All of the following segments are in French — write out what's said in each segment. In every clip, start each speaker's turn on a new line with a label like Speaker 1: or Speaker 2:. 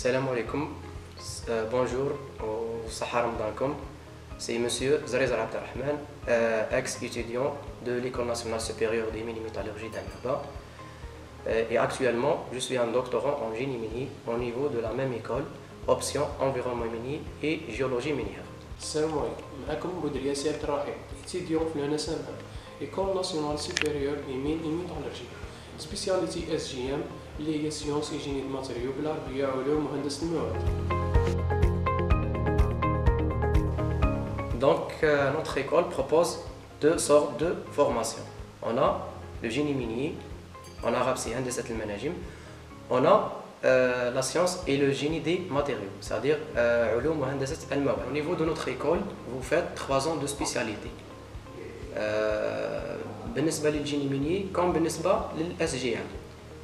Speaker 1: Salam alaikum, bonjour, Sahar Ramadankum. C'est monsieur Zariz Abdelrahman, ex-étudiant de l'École nationale supérieure des mines et métallurgie d'Annaba. Et actuellement, je suis un doctorant en génie minier au niveau de la même école, option environnement minier et géologie minière.
Speaker 2: Salam alaikum, معكم مدير ياسر الراحي, étudiant في l'ANSM, École nationale supérieure des mines et métallurgie, spécialité SGM, اللي هي sciences et génie de matériaux بالعربية علوم وهندسة المواد.
Speaker 1: Donc, notre école propose deux sortes de formations. On a le génie minier, en arabe c'est Handasat al-Manajim. On a la science et le génie des matériaux, c'est-à-dire Ulum wa Handasat al-Mawad. Au niveau de notre école, vous faites 3 ans de spécialité. بالنسبة للجيني minier comme بالنسبة للSGM.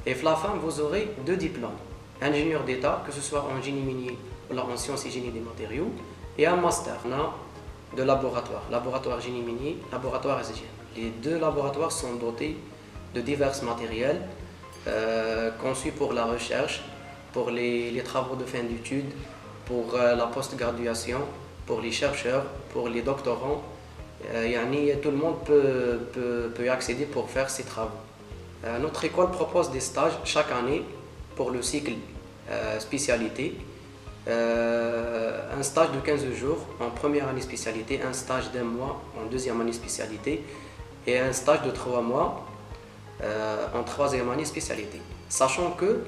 Speaker 1: Et à la fin, vous aurez 2 diplômes. Ingénieur d'État, que ce soit en génie minier ou en sciences et génie des matériaux, et un master de laboratoire, laboratoire génie minier, laboratoire SGM. Les 2 laboratoires sont dotés de divers matériels conçus pour la recherche, pour les travaux de fin d'études, pour la post-graduation, pour les chercheurs, pour les doctorants. Tout le monde peut y accéder pour faire ces travaux. Notre école propose des stages chaque année pour le cycle spécialité. Un stage de 15 jours en première année spécialité, un stage d'1 mois en deuxième année spécialité et un stage de 3 mois en troisième année spécialité. Sachant que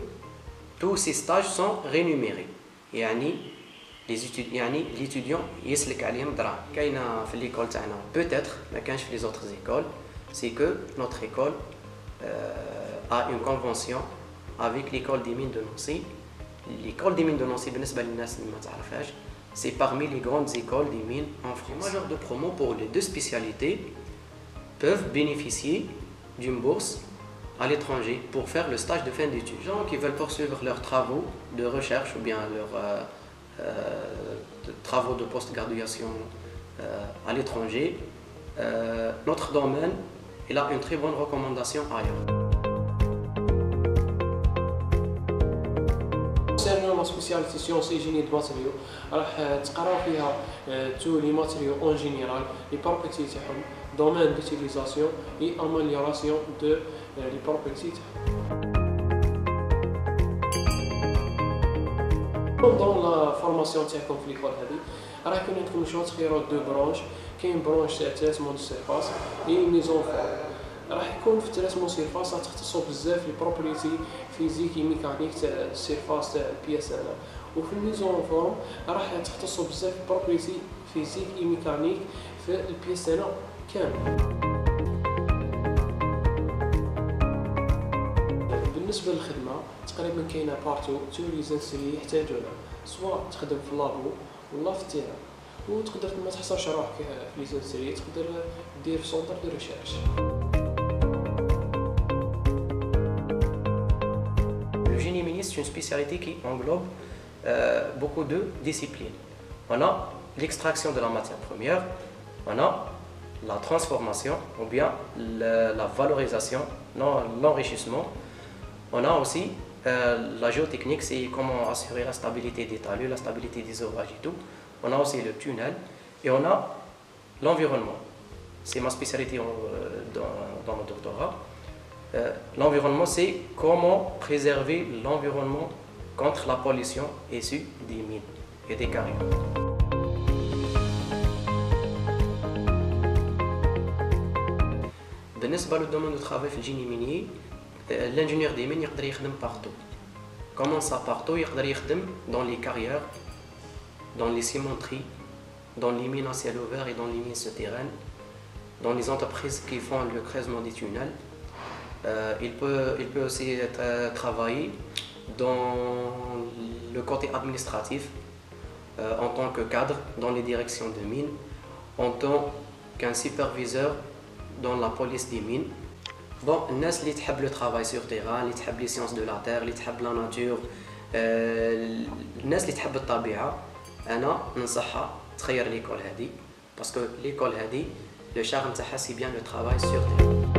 Speaker 1: tous ces stages sont rémunérés. L'étudiant يسلك عليهم دراهم. كاينه في l'école تاعنا peut-être ما كانش في les autres écoles, c'est que notre école a une convention avec l'école des mines de Nancy. L'école des mines de Nancy, c'est parmi les grandes écoles des mines en France. Les majors de promo pour les 2 spécialités peuvent bénéficier d'une bourse à l'étranger pour faire le stage de fin d'études. Les gens qui veulent poursuivre leurs travaux de recherche ou bien leurs travaux de post-graduation à l'étranger, notre domaine il a une très bonne recommandation ailleurs.
Speaker 2: Concernant la spécialité sciences et génie de matériaux, راح تقراو فيها tous les matériaux en général, les propriétés تاعهم, domaine d'utilisation et amélioration de les propriétés تاعهم. Dans la formation تاعكم في l'école هذه راح يكون عندكم شغل تخيروا 2 برونش. كاين برونش تاع تريسمون دو سيرفاس اي ميزون فورم. راح يكون في تريسمون سيرفاس راح تختصوا بزاف لي بروبريتي فيزيكي ميكانيك تاع السيرفاس تاع البياس هذا، وفي الميزون فورم راح تختصوا بزاف بروبريتي فيزيكي ميكانيك في البياس هنا كامل. بالنسبه للخدمه تقريبا كاينه بارتو تو لي زانسيي يحتاجونا، سواء تخدم في اللابو ولا في التيران، وتقدر ما تحصرش روحك في ليزانسيي، تقدر دير سونتر دو ريشيرش.
Speaker 1: Le génie minier, c'est une spécialité qui englobe beaucoup de disciplines. On a l'extraction de la matière première, on a la transformation ou bien la valorisation, l'enrichissement. On a aussi la géotechnique, c'est comment assurer la stabilité des talus, la stabilité des ouvrages et tout. On a aussi le tunnel et on a l'environnement. C'est ma spécialité dans mon doctorat. L'environnement, c'est comment préserver l'environnement contre la pollution issue des mines et des carrières. بالنسبة للدومين دو travail في الجيني ميني, l'ingénieur des mines يقدر يخدم partout. Comment ça partout? يقدر يخدم dans les carrières, dans les cimenteries, dans les mines à ciel ouvert et dans les mines souterraines, dans les entreprises qui font le creusement des tunnels. Il peut aussi travailler dans le côté administratif, en tant que cadre dans les directions de mines, en tant qu'un superviseur dans la police des mines. Bon, الناس اللي تحب le travail sur terrain, اللي تحب les sciences de la terre, اللي تحب la nature, الناس اللي تحب الطبيعة، أنا ننصحها تخير l'école هذه، parce que l'école هذه le charme تاعها c'est bien le travail sur terrain.